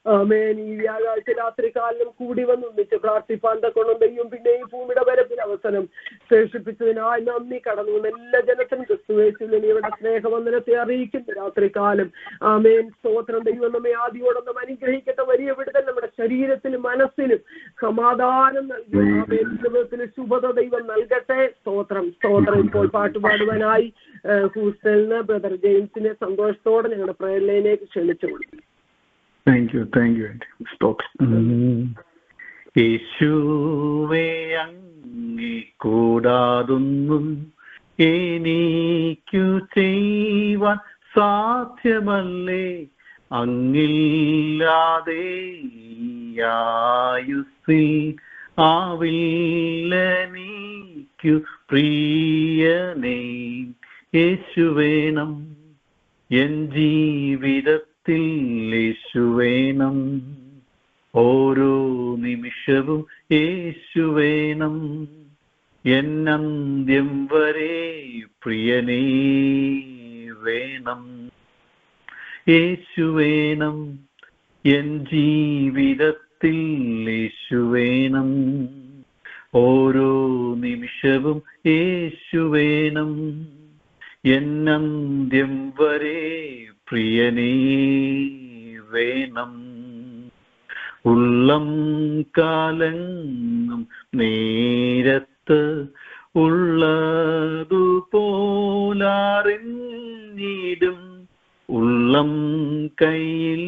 ആമേൻ. ഈ വ്യാഴാഴ്ച രാത്രി കാലം കൂടി വന്നൊന്നിച്ച് പ്രാർത്ഥിപ്പാൻ തക്കൊണ്ടും ദൈവം പിന്നെ ഈ ഭൂമിയുടെ വരപ്പിൽ അവസരം ശേഷിപ്പിച്ചതിനായി നന്ദി. കടന്നു വന്ന എല്ലാ ജനത്തിനും ക്രിസ്തുയേശുവിൽ ഇവിടെ സ്നേഹവന്ദനത്തെ അറിയിക്കുന്നു രാത്രി കാലം. ആമേൻ. സ്തോത്രം. ദൈവം നമ്മെ ആദ്യോടൊന്നും അനുഗ്രഹിക്കട്ടെ. വലിയ വിടുതൽ നമ്മുടെ ശരീരത്തിലും മനസ്സിലും സമാധാനം നൽകി. ആമേൻ. ജീവിതത്തിന് ശുഭത ദൈവം നൽകട്ടെ. സ്തോത്രം. സ്തോത്രം. ഇപ്പോൾ പാട്ടുപാടുവാനായി ഹൂസ്റ്റലിന് ബ്രദർ ജെയിംസിനെ സന്തോഷത്തോടെ ഞങ്ങളുടെ പ്രയർ ലൈനിലേക്ക് ക്ഷണിച്ചുകൊള്ളു. താങ്ക് യു യേശുവേ, അങ്ങേ കൂടാതൊന്നും എനിക്കു ചെയ്യുവാൻ സാധ്യമല്ലേ. അങ്ങില്ലാതെ ആയുസ്സിൽ ആവില്ലെനിക്കു പ്രിയനേ. യേശു വേണം എൻ ജീവിതത്തിൽ, യേശു വേണം ഓരോ നിമിഷവും, യേശു വേണം എന്നന്ത്യം വരെ, പ്രിയനേ വേണം. യേശു വേണം എൻ ജീവിതത്തിൽ, യേശു വേണം ഓരോ നിമിഷവും, യേശു വേണം എന്നന്ത്യം വരെ, പ്രിയനേ വേണം. ഉള്ളം കാലങ്ങും നേരത്ത് ഉള്ളതുപോലറിഞ്ഞിടും, ഉള്ളം കയ്യിൽ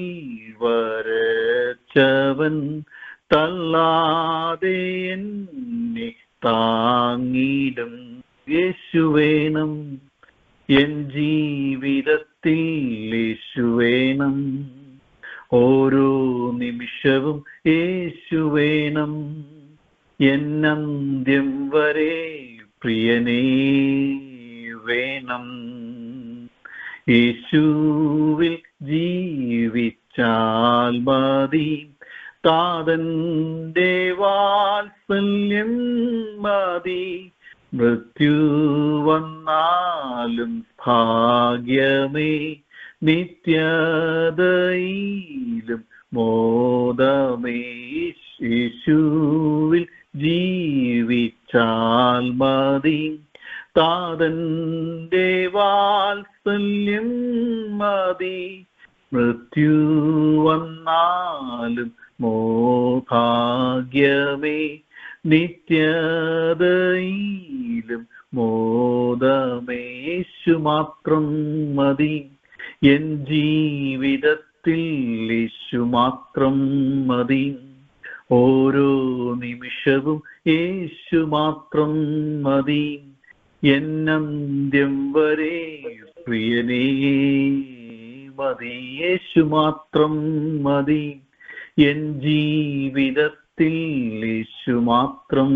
വരച്ചവൻ തള്ളാതെ എന്നെ താങ്ങിടും. യേശു വേണം എൻ ജീവിതത്തിൽ, യേശു വേണം ഓരോ നിമിഷവും, യേശു വേണം എന്നന്ത്യം വരെ, പ്രിയനേ വേണം. യേശുവിൽ ജീവിച്ചാൽ മതി, താതന്റെ വാത്സല്യം മതി. മൃത്യു വന്നാലും ഭാഗ്യമേ, നിത്യതയിലും മോദമേ. യേശുവിൽ ജീവിച്ചാൽ മതി, താതന്റെ വാത്സല്യം മതി. മൃത്യു വന്നാലും ഭാഗ്യമേ, നിത്യതയിലും മോദമേ. യേശു മാത്രം മതി എൻ ജീവിതത്തിൽ, യേശു മാത്രം മതി ഓരോ നിമിഷവും, യേശു മാത്രം മതി എന്നന്ത്യം വരെ, പ്രിയനേ മതി. യേശു മാത്രം മതി എൻ ജീവിതത്തിൽ, യേശു മാത്രം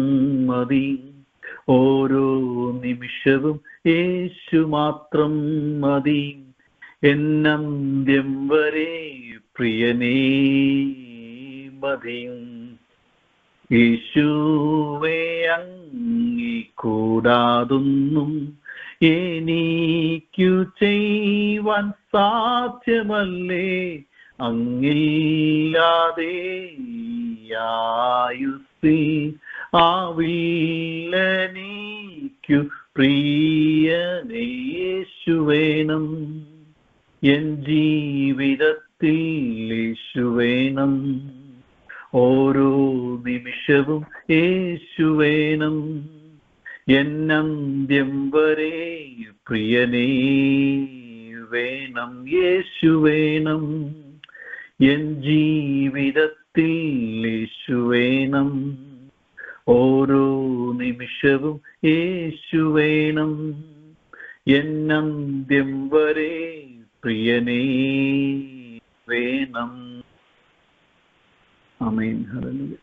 മതി ഓരോ നിമിഷവും, യേശു മാത്രം മതി എന്നന്ത്യം വരെ, പ്രിയനേ മതി. യേശുവേ, അങ്ങേ കൂടാതൊന്നും എനിക്കു ചെയ്യുവാൻ സാധ്യമല്ലേ. അങ്ങില്ലാതെ ആയുസ്സിൽ ആവില്ലെനിക്കു പ്രിയനേ. യേശു വേണം എൻ ജീവിതത്തിൽ, യേശു വേണം ഓരോ നിമിഷവും, യേശു വേണം എന്നന്ത്യം വരെ, പ്രിയനേ വേണം. യേശു വേണം എൻ ജീവിതത്തിൽ, യേശു വേണം ഓരോ നിമിഷവും, യേശു വേണം എന്നന്ത്യം വരെ, പ്രിയനേ വേണം. ആമേൻ. ഹല്ലേലൂയ.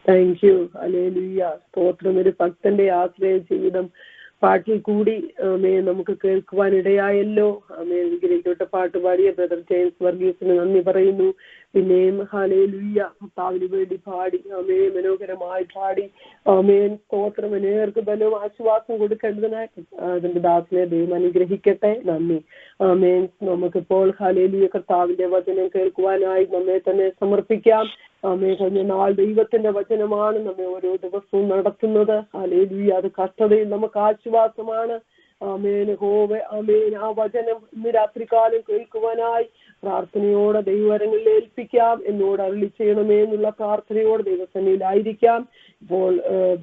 Thank you. ഹല്ലേലൂയ. സ്തോത്രം. ഒരു ഭക്തന്റെ ആശ്രയ ജീവിതം പാട്ടിൽ കൂടി നമുക്ക് കേൾക്കുവാൻ ഇടയായല്ലോ. അനുഗ്രഹിക്കപ്പെട്ട പാട്ട് പാടിയ ബ്രദർ ജെയിംസ് വർഗീസിന് നന്ദി പറയുന്നു. പിന്നെയും ഹല്ലേലൂയ കർത്താവിന് വേണ്ടി പാടി ആമേൻ, മനോഹരമായി പാടി ആമേൻ. സ്തോത്രം. അനേകർക്ക് ബലവും ആശ്വാസം കൊടുക്കേണ്ടതിനായി അതിന്റെ ദാസനെ ദൈവം അനുഗ്രഹിക്കട്ടെ. നന്ദി. ആമേൻ. നമുക്കിപ്പോൾ ഹല്ലേലൂയ കർത്താവിന്റെ വചനം കേൾക്കുവാനായി നമ്മെ തന്നെ സമർപ്പിക്കാം. ആമേൻ. കഴിഞ്ഞ നാൾ ദൈവത്തിന്റെ വചനമാണ് നമ്മെ ഓരോ ദിവസവും നടത്തുന്നത്. ഹല്ലേലൂയ. അത് കഷ്ടതയിൽ നമുക്ക് ആശ്വാസമാണ്. ആമേൻ. ഹോവേ ആമേൻ. ആ വചനം ഇന്ന് രാത്രികാലം കേൾക്കുവാനായി പ്രാർത്ഥനയോടെ ദൈവകരങ്ങളിൽ ഏൽപ്പിക്കാം. എന്നോട് അരുളി ചെയ്യണമേ എന്നുള്ള പ്രാർത്ഥനയോടെ ദൈവസന്നിധിയിലായിരിക്കാം. ഇപ്പോൾ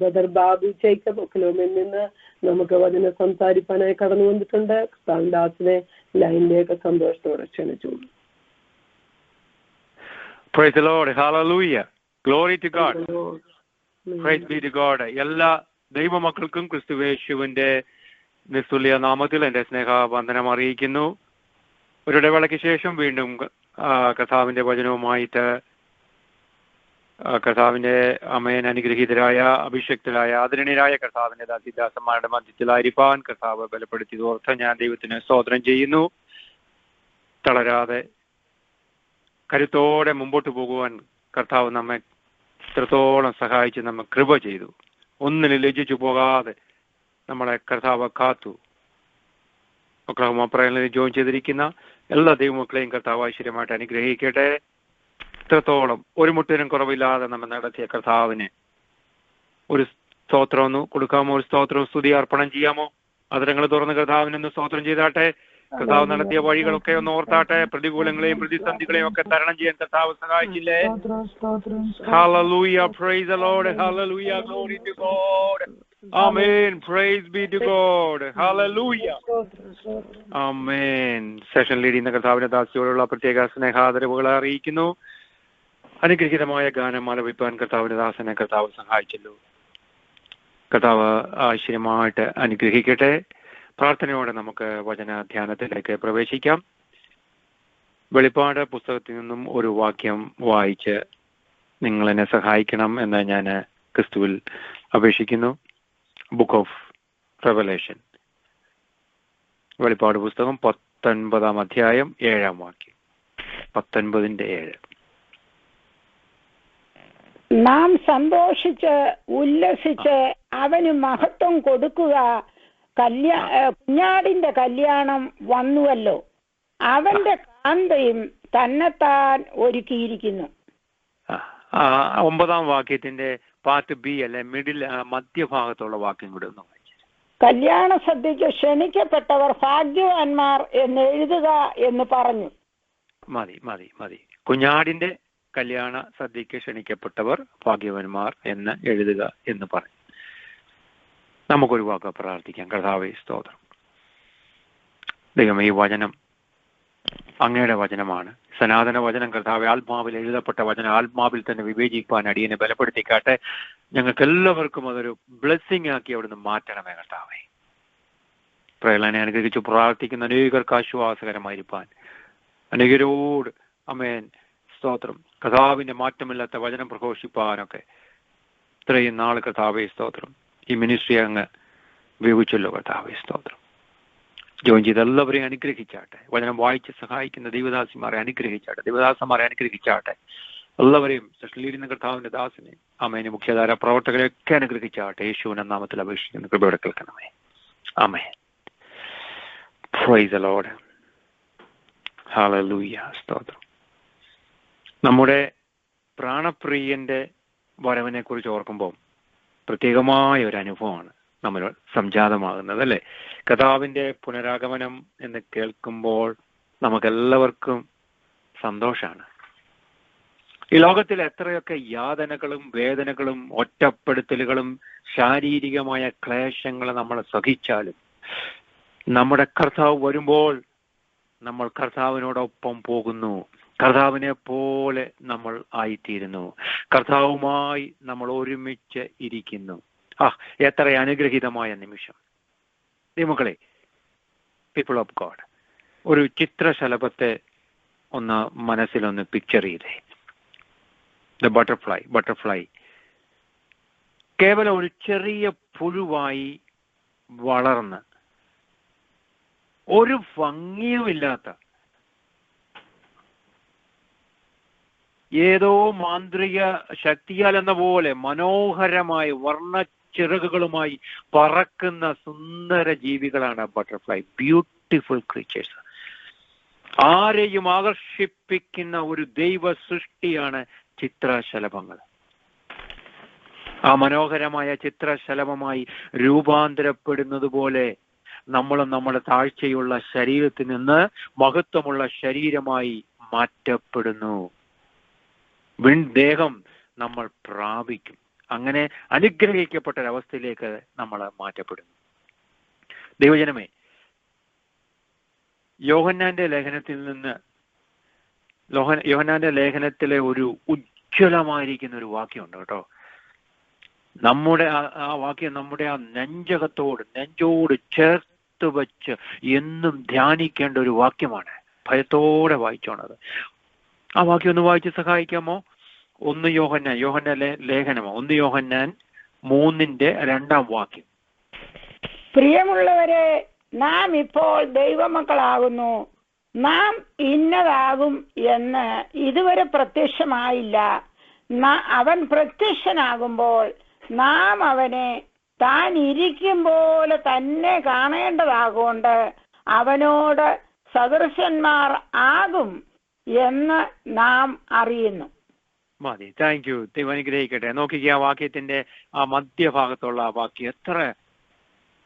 ബ്രദർ ബാബു ജേക്കബ് ഒക്കലോമിൽ നിന്ന് നമുക്ക് വചനം സംസാരിക്കാനായി കടന്നു വന്നിട്ടുണ്ട്. ദാസിനെ ലൈനിലേക്ക് സന്തോഷത്തോടെ ക്ഷണിച്ചു. Praise the Lord. Hallelujah. Glory to God. Praise be to God. എല്ലാ ദൈവമക്കൾക്കും ക്രിസ്തുവേശുവിന്റെ നിസ്തുല്യ നാമത്തിൽ എൻ്റെ സ്നേഹവന്ദനം അറിയിക്കുന്നു. ഒരു ഇടവേളയ്ക്ക് ശേഷം വീണ്ടും കർത്താവിന്റെ വചനവുമായിട്ട് കർത്താവിന്റെ അമേൻ അനുഗ്രഹീതരായ അഭിഷക്തരായ ആദരണീയരായ കർത്താവിന്റെ ദാസിദാസന്മാരുടെ മധ്യത്തിലായിരിക്കാൻ കർത്താവ് ബലപ്പെടുത്തിയതോർത്ത് ഞാൻ ദൈവത്തിന് സ്തോത്രം ചെയ്യുന്നു. തളരാതെ കരുത്തോടെ മുമ്പോട്ട് പോകുവാൻ കർത്താവ് നമ്മെ ഇത്രത്തോളം സഹായിച്ച് നമ്മെ കൃപ ചെയ്തു. ഒന്നിനും ലജ്ജിച്ചു പോകാതെ നമ്മളെ കർത്താവ് കാത്തു. ഒക്ലഹോമ പ്രയലിൽ ജോയിൻ ചെയ്തിരിക്കുന്ന എല്ലാ ദൈവമക്കളെയും കർത്താവ് ഐശ്വര്യമായിട്ട് അനുഗ്രഹിക്കട്ടെ. ഇത്രത്തോളം ഒരു മുട്ടിനും കുറവില്ലാതെ നമ്മൾ നടത്തിയ കർത്താവിന് ഒരു സ്തോത്രം ഒന്ന് കൊടുക്കാമോ? ഒരു സ്തോത്രം സ്തുതി അർപ്പണം ചെയ്യാമോ? അതിരങ്ങൾ തുറന്ന് കർത്താവിനൊന്ന് സ്തോത്രം ചെയ്താട്ടെ. കർത്താവ് നടത്തിയ വഴികളൊക്കെ ഒന്ന് ഓർത്താട്ടെ. പ്രതികൂലങ്ങളെയും പ്രതിസന്ധികളെയും ഒക്കെ തരണം ചെയ്യാൻ കർത്താവ് സഹായിച്ചില്ലേ? Hallelujah, praise the Lord, hallelujah, glory to God, amen, praise be to God, hallelujah, amen. Session lead ചെയ്യുന്ന കർത്താവിന്റെ ദാസിയോടുള്ള പ്രത്യേക സ്നേഹാദരവുകളെ അറിയിക്കുന്നു. അനുഗ്രഹീതമായ ഗാനം ആലപിപ്പാൻ കർത്താവിന്റെ ദാസനെ കർത്താവ് സഹായിച്ചല്ലോ. കർത്താവ് ആശ്ചര്യമായിട്ട് അനുഗ്രഹിക്കട്ടെ. പ്രാർത്ഥനയോടെ നമുക്ക് വചന ധ്യാനത്തിലേക്ക് പ്രവേശിക്കാം. വെളിപ്പാട് പുസ്തകത്തിൽ നിന്നും ഒരു വാക്യം വായിച്ച് നിങ്ങൾ എന്നെ സഹായിക്കണം എന്ന് ഞാൻ ക്രിസ്തുവിൽ അപേക്ഷിക്കുന്നു. ബുക്ക് ഓഫ് റെവലേഷൻ, വെളിപ്പാട് പുസ്തകം 19-ാം അധ്യായം 7-ാം വാക്യം. 19:7. നാം സന്തോഷിച്ച് ഉല്ലസിച്ച് അവന് മഹത്വം കൊടുക്കുക. കുഞ്ഞാടിന്റെ കല്യാണം വന്നുവല്ലോ, അവന്റെ കാന്തയും തന്നെത്താൻ ഒരുക്കിയിരിക്കുന്നു. 9-ാം വാക്യത്തിന്റെ പാർട്ട് ബി അല്ലെ, മിഡിൽ മധ്യഭാഗത്തുള്ള വാക്യം കൂടെ ഒന്ന് വായിച്ചു. കല്യാണ സദ്യക്ക് ക്ഷണിക്കപ്പെട്ടവർ ഭാഗ്യവാന്മാർ എന്ന് എഴുതുക എന്ന് പറഞ്ഞു. മതി. കുഞ്ഞാടിന്റെ കല്യാണ സദ്യക്ക് ക്ഷണിക്കപ്പെട്ടവർ ഭാഗ്യവാന്മാർ എന്ന് എഴുതുക എന്ന് പറഞ്ഞു. നമുക്കൊരു വാക്ക് പ്രാർത്ഥിക്കാം. കർത്താവേ സ്തോത്രം. ദൈവമേ, ഈ വചനം അങ്ങയുടെ വചനമാണ്, സനാതന വചനം. കർത്താവെ, ആത്മാവിൽ എഴുതപ്പെട്ട വചനം ആത്മാവിൽ തന്നെ വിവേചിപ്പാൻ അടിയനെ ബലപ്പെടുത്തിക്കാട്ടെ. ഞങ്ങൾക്ക് എല്ലാവർക്കും അതൊരു ബ്ലെസ്സിങ് ആക്കി അവിടുന്ന് മാറ്റണമേ കർത്താവെ. പ്രേരണനെ അനുഗ്രഹിച്ചു പ്രാർത്ഥിക്കുന്ന അനേകർക്ക് ആശ്വാസകരമായിരിക്കാൻ, അനേകരോട് അമേൻ സ്തോത്രം. കർത്താവിന്റെ മാറ്റമില്ലാത്ത വചനം പ്രഘോഷിപ്പാനൊക്കെ ഇത്രയും നാൾ കർത്താവേ സ്തോത്രം ഈ മിനിസ്ട്രി അങ്ങ് ഉപയോഗിച്ചല്ലോ കർത്താവേ സ്തോത്രം. ജോയിൻ ചെയ്ത് എല്ലാവരെയും അനുഗ്രഹിച്ചാട്ടെ. വചനം വായിച്ച് സഹായിക്കുന്ന ദൈവദാസിമാരെ അനുഗ്രഹിച്ചാട്ടെ, ദൈവദാസന്മാരെ അനുഗ്രഹിച്ചാട്ടെ. എല്ലാവരെയും സൃഷ്ടിയിലിരുന്ന കർത്താവിന്റെ ദാസനെ അമേന് മുഖ്യധാര പ്രവർത്തകരെയൊക്കെ അനുഗ്രഹിച്ചാട്ടെ. യേശുവിന്റെ നാമത്തിൽ അപേക്ഷിക്കുന്ന കൃപയോടെ കേൾക്കണമേ. ആമേൻ. Praise the lord. ഹല്ലേലൂയ. സ്തോത്രം. നമ്മുടെ പ്രാണപ്രിയന്റെ വരവിനെ കുറിച്ച് ഓർക്കുമ്പോൾ പ്രത്യേകമായ ഒരു അനുഭവമാണ് നമ്മൾ സംജാതമാകുന്നത്, അല്ലെ? കർത്താവിന്റെ പുനരാഗമനം എന്ന് കേൾക്കുമ്പോൾ നമുക്കെല്ലാവർക്കും സന്തോഷമാണ്. ഈ ലോകത്തിൽ എത്രയൊക്കെ യാതനകളും വേദനകളും ഒറ്റപ്പെടുത്തലുകളും ശാരീരികമായ ക്ലേശങ്ങൾ നമ്മൾ സഹിച്ചാലും നമ്മുടെ കർത്താവ് വരുമ്പോൾ നമ്മൾ കർത്താവിനോടൊപ്പം പോകുന്നു. കർത്താവിനെ പോലെ നമ്മൾ ആയിത്തീരുന്നു. കർത്താവുമായി നമ്മൾ ഒരുമിച്ച് ഇരിക്കുന്നു. എത്ര അനുഗ്രഹീതമായ നിമിഷം. ദൈവമക്കളെ, പീപ്പിൾ ഓഫ് ഗോഡ്, ഒരു ചിത്രശലഭത്തെ ഒന്ന് മനസ്സിലൊന്ന് പിക്ചർ ചെയ്തേ. ദ ബട്ടർഫ്ലൈ കേവലം ഒരു ചെറിയ പുഴുവായി വളർന്ന് ഒരു ഭംഗിയുമില്ലാത്ത ഏതോ മാന്ത്രിക ശക്തിയാൽ എന്ന പോലെ മനോഹരമായി വർണ്ണച്ചിറകുകളുമായി പറക്കുന്ന സുന്ദര ജീവികളാണ് ബട്ടർഫ്ലൈ. Beautiful creatures. ആരെയും ആകർഷിപ്പിക്കുന്ന ഒരു ദൈവ സൃഷ്ടിയാണ് ചിത്രശലഭങ്ങൾ. ആ മനോഹരമായ ചിത്രശലഭമായി രൂപാന്തരപ്പെടുന്നത് പോലെ നമ്മളും നമ്മുടെ താഴ്ചയുള്ള ശരീരത്തിൽ നിന്ന് മഹത്വമുള്ള ശരീരമായി മാറ്റപ്പെടുന്നു. ദേഹം നമ്മൾ പ്രാപിക്കും. അങ്ങനെ അനുഗ്രഹിക്കപ്പെട്ട ഒരവസ്ഥയിലേക്ക് നമ്മൾ മാറ്റപ്പെടുന്നു. ദൈവജനമേ, യോഹന്നാന്റെ ലേഖനത്തിലെ ഒരു ഉജ്ജ്വലമായിരിക്കുന്ന ഒരു വാക്യമുണ്ട് കേട്ടോ. നമ്മുടെ ആ വാക്യം നമ്മുടെ ആ നെഞ്ചോട് ചേർത്ത് വെച്ച് എന്നും ധ്യാനിക്കേണ്ട ഒരു വാക്യമാണ്. ഭയത്തോടെ വായിച്ചോണത്. ആ വാക്യം ഒന്ന് വായിച്ച് സഹായിക്കാമോ? 1 യോഹന്നാൻ ലേഖനമോ 1 യോഹന്നാൻ 3:2 പ്രിയമുള്ളവരെ, നാം ഇപ്പോൾ ദൈവമക്കളാകുന്നു, നാം ഇന്നതാകും എന്ന് ഇതുവരെ പ്രത്യക്ഷമായില്ല. അവൻ പ്രത്യക്ഷനാകുമ്പോൾ നാം അവനെ താൻ ഇരിക്കും പോലെ തന്നെ കാണേണ്ടതാകൊണ്ട് അവനോട് സദൃശന്മാർ ആകും എന്ന് നാം അറിയുന്നു. മതി. Thank you. ദൈവം അനുഗ്രഹിക്കട്ടെ. നോക്കിക്കുക, ആ വാക്യത്തിന്റെ ആ മധ്യഭാഗത്തുള്ള ആ വാക്യം എത്ര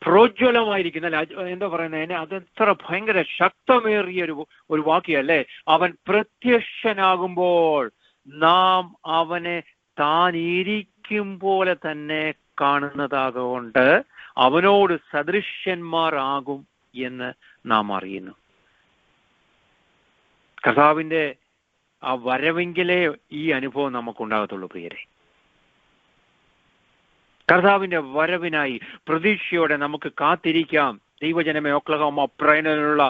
പ്രോജ്വലമായിരിക്കുന്ന, എന്താ പറയുന്നത്, അതെത്ര ഭയങ്കര ശക്തമേറിയ ഒരു വാക്യല്ലേ. അവൻ പ്രത്യക്ഷനാകുമ്പോൾ നാം അവനെ താൻ ഇരിക്കും പോലെ തന്നെ കാണുന്നതാകൊണ്ട് അവനോട് സദൃശ്യന്മാർ ആകും എന്ന് നാം അറിയുന്നു. കർത്താവിന്റെ ആ വരവെങ്കിലേ ഈ അനുഭവം നമുക്കുണ്ടാകത്തുള്ളൂ പ്രിയരെ. കർത്താവിന്റെ വരവിനായി പ്രതീക്ഷയോടെ നമുക്ക് കാത്തിരിക്കാം. ദൈവജനമേ, ഒക്ലഹോമ പ്രൈനിലുള്ള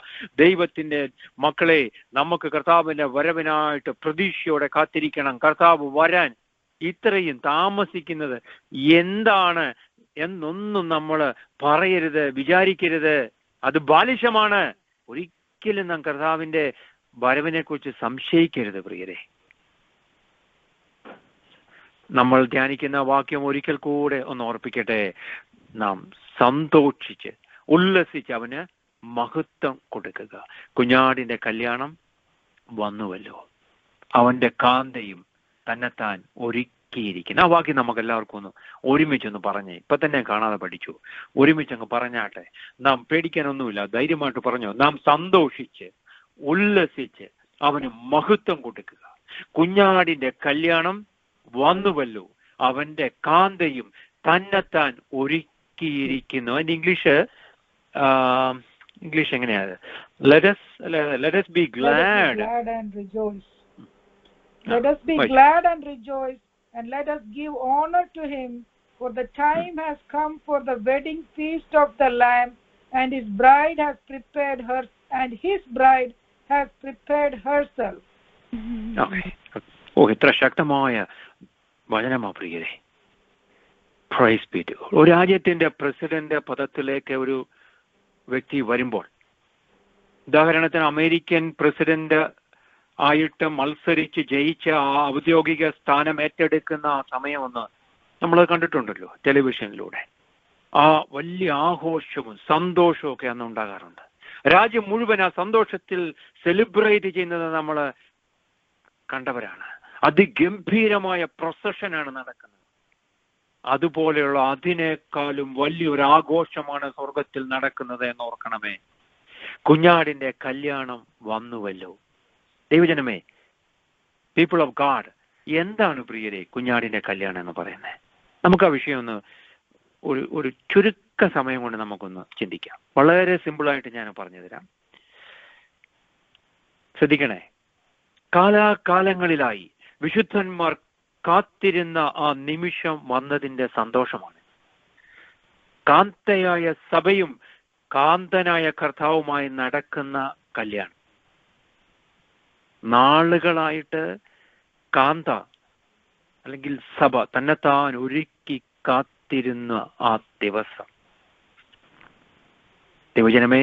ദൈവത്തിന്റെ മക്കളെ, നമുക്ക് കർത്താവിന്റെ വരവിനായിട്ട് പ്രതീക്ഷയോടെ കാത്തിരിക്കണം. കർത്താവ് വരാൻ ഇത്രയും താമസിക്കുന്നത് എന്താണ് എന്നൊന്നും നമ്മൾ പറയരുത്, വിചാരിക്കരുത്. അത് ബാലിശമാണ്. ഒരിക്കലും നാം കർത്താവിന്റെ വരവിനെ കുറിച്ച് സംശയിക്കരുത് പ്രിയരെ. നമ്മൾ ധ്യാനിക്കുന്ന വാക്യം ഒരിക്കൽ കൂടെ ഒന്ന് ഓർപ്പിക്കട്ടെ. നാം സന്തോഷിച്ച് ഉല്ലസിച്ച് അവന് മഹത്വം കൊടുക്കുക. കുഞ്ഞാടിന്റെ കല്യാണം വന്നുവല്ലോ, അവന്റെ കാന്തയും തന്നെത്താൻ ഒരുക്കിയിരിക്കുന്നു. ആ വാക്യം നമുക്ക് എല്ലാവർക്കും ഒന്ന് ഒരുമിച്ചൊന്ന് പറഞ്ഞേ. ഇപ്പൊ തന്നെ കാണാതെ പഠിച്ചു. ഒരുമിച്ചങ്ങ് പറഞ്ഞാട്ടെ. നാം പേടിക്കാനൊന്നുമില്ല, ധൈര്യമായിട്ട് പറഞ്ഞോ. നാം സന്തോഷിച്ച് ഉല്ലസിച്ച് അവന് മഹത്വം കൊടുക്കുക. കുഞ്ഞാടിന്റെ കല്യാണം വന്നുവല്ലോ, അവന്റെ കാന്തയും തന്നെത്താൻ ഒരുക്കിയിരിക്കുന്നു. അതിന്റെ ഇംഗ്ലീഷ് എങ്ങനെയാ? Let us be glad and rejoice. Let us be glad and rejoice, and let us give honor to him, for the time has come for the wedding feast of the Lamb, and his bride has prepared herself. ഇത്ര ശക്തമായ വചനമാ പ്രിയരെ. Praise be to God. ഒരു രാജ്യത്തിന്റെ president പദത്തിലേക്ക് ഒരു വ്യക്തി വരുമ്പോൾ, ഉദാഹരണത്തിന് അമേരിക്കൻ പ്രസിഡന്റ് ആയിട്ട് മത്സരിച്ച് ജയിച്ച ആ ഔദ്യോഗിക സ്ഥാനം ഏറ്റെടുക്കുന്ന ആ സമയമൊന്ന് നമ്മൾ കണ്ടിട്ടുണ്ടല്ലോ ടെലിവിഷനിലൂടെ. ആ വലിയ ആഘോഷവും സന്തോഷവും ഒക്കെ അന്ന് ഉണ്ടാകാറുണ്ട്. രാജ്യം മുഴുവൻ ആ സന്തോഷത്തിൽ സെലിബ്രേറ്റ് ചെയ്യുന്നത് നമ്മൾ കണ്ടവരാണ്. അതിഗംഭീരമായ പ്രൊസഷനാണ് നടക്കുന്നത്. അതുപോലെയുള്ള അതിനേക്കാളും വലിയൊരു ആഘോഷമാണ് സ്വർഗത്തിൽ നടക്കുന്നത് എന്ന് ഓർക്കണമേ. കുഞ്ഞാടിന്റെ കല്യാണം വന്നുവല്ലോ. ദൈവജനമേ, പീപ്പിൾ ഓഫ് ഗാഡ്, എന്താണ് പ്രിയരെ കുഞ്ഞാടിന്റെ കല്യാണം എന്ന് പറയുന്നത്? നമുക്ക് ആ വിഷയം ഒന്ന് ഒരു ചുരുക്ക സമയം കൊണ്ട് നമുക്കൊന്ന് ചിന്തിക്കാം. വളരെ സിമ്പിളായിട്ട് ഞാൻ പറഞ്ഞു തരാം. ശ്രദ്ധിക്കണേ. കാലാകാലങ്ങളിലായി വിശുദ്ധന്മാർ കാത്തിരുന്ന ആ നിമിഷം വന്നതിന്റെ സന്തോഷമാണ്. കാന്തയായ സഭയും കാന്തനായ കർത്താവുമായി നടക്കുന്ന കല്യാണം. നാളുകളായിട്ട് കാന്ത അല്ലെങ്കിൽ സഭ തന്നെത്താൻ ഒരുക്കി കാത്തിരുന്ന ആ ദിവസം. ദൈവജനമേ,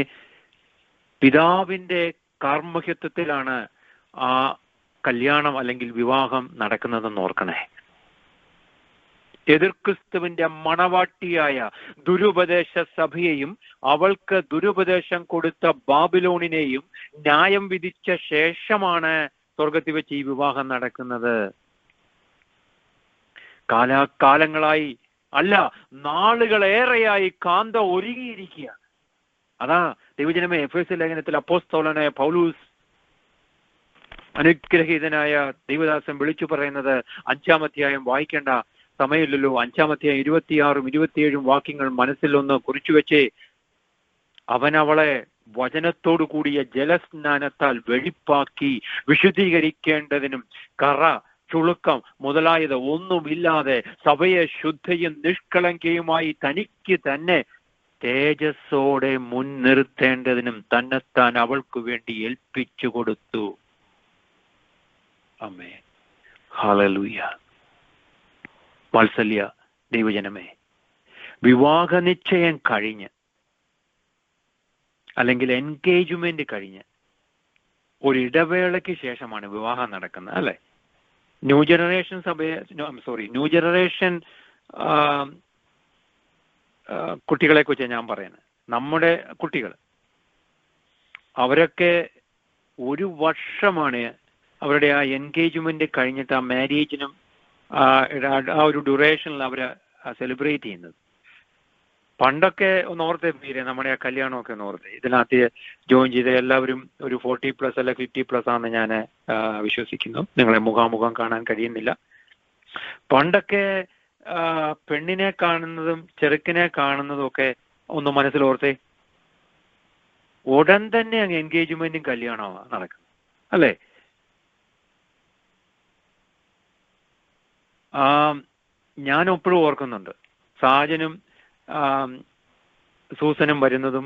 പിതാവിന്റെ കാർമ്മഹ്യത്വത്തിലാണ് ആ കല്യാണം അല്ലെങ്കിൽ വിവാഹം നടക്കുന്നതെന്ന് ഓർക്കണേ. എതിർക്രിസ്തുവിന്റെ മണവാട്ടിയായ ദുരുപദേശ സഭയെയും അവൾക്ക് ദുരുപദേശം കൊടുത്ത ബാബിലോണിനെയും ന്യായം വിധിച്ച ശേഷമാണ് സ്വർഗത്തിൽ വെച്ച് ഈ വിവാഹം നടക്കുന്നത്. കാലാകാലങ്ങളായി അല്ല, നാളുകളേറെയായി കാന്ത ഒരുങ്ങിയിരിക്കുക. അതാ ദൈവജനമേ, എഫേസ്യ ലേഖനത്തിൽ അപ്പോസ്തലനായ പൗലൂസ് അനുഗ്രഹീതനായ ദൈവദാസൻ വിളിച്ചു പറയുന്നത് 5-ാം അധ്യായം വായിക്കേണ്ട സമയമില്ലല്ലോ. 5-ാം അധ്യായം 26-ഉം 27-ഉം വാക്യങ്ങൾ മനസ്സിലൊന്ന് കുറിച്ചു വെച്ചേ. അവൻ അവളെ വചനത്തോടു കൂടിയ ജലസ്നാനത്താൽ വെടിപ്പാക്കി വിശുദ്ധീകരിക്കേണ്ടതിനും കറ, ചുളുക്കം മുതലായത് ഒന്നുമില്ലാതെ സഭയെ ശുദ്ധയും നിഷ്കളങ്കയുമായി തനിക്ക് തന്നെ തേജസ്സോടെ മുൻനിർത്തേണ്ടതിനും തന്നെത്താൻ അവൾക്ക് വേണ്ടി ഏൽപ്പിച്ചു കൊടുത്തു. ആമേൻ, ഹല്ലേലൂയ. വാത്സല്യ ദൈവജനമേ, വിവാഹ നിശ്ചയം കഴിഞ്ഞ് അല്ലെങ്കിൽ എൻഗേജ്മെന്റ് കഴിഞ്ഞ് ഒരു ഇടവേളയ്ക്ക് ശേഷമാണ് വിവാഹം നടക്കുന്നത്, അല്ലെ? ന്യൂ ജനറേഷൻ ന്യൂ ജനറേഷൻ കുട്ടികളെ കുറിച്ച് ഞാൻ പറയുന്നത്. നമ്മുടെ കുട്ടികൾ അവരൊക്കെ 1 വർഷമാണ് അവരുടെ ആ എൻഗേജ്മെന്റ് കഴിഞ്ഞിട്ട് ആ മാരേജിനും ആ ഒരു ഡ്യൂറേഷനിൽ അവർ സെലിബ്രേറ്റ് ചെയ്യുന്നത്. പണ്ടൊക്കെ ഒന്ന് ഓർത്തേ തീരെ, നമ്മുടെ ആ കല്യാണമൊക്കെ ഒന്ന് ഓർത്തേ. ഇതിനകത്ത് ജോയിൻ ചെയ്ത എല്ലാവരും ഒരു 40+ അല്ല 50+ ആണെന്ന് ഞാൻ വിശ്വസിക്കുന്നു. നിങ്ങളെ മുഖാമുഖം കാണാൻ കഴിയുന്നില്ല. പണ്ടൊക്കെ പെണ്ണിനെ കാണുന്നതും ചെറുക്കിനെ കാണുന്നതും ഒക്കെ ഒന്ന് മനസ്സിലോർത്തേ, ഉടൻ തന്നെ അങ്ങ് എൻഗേജ്മെന്റും കല്യാണമാണ് നടക്കുന്നത്, അല്ലേ? ഞാൻ എപ്പോഴും ഓർക്കുന്നുണ്ട്, സാജനും സൂസനും വരുന്നതും,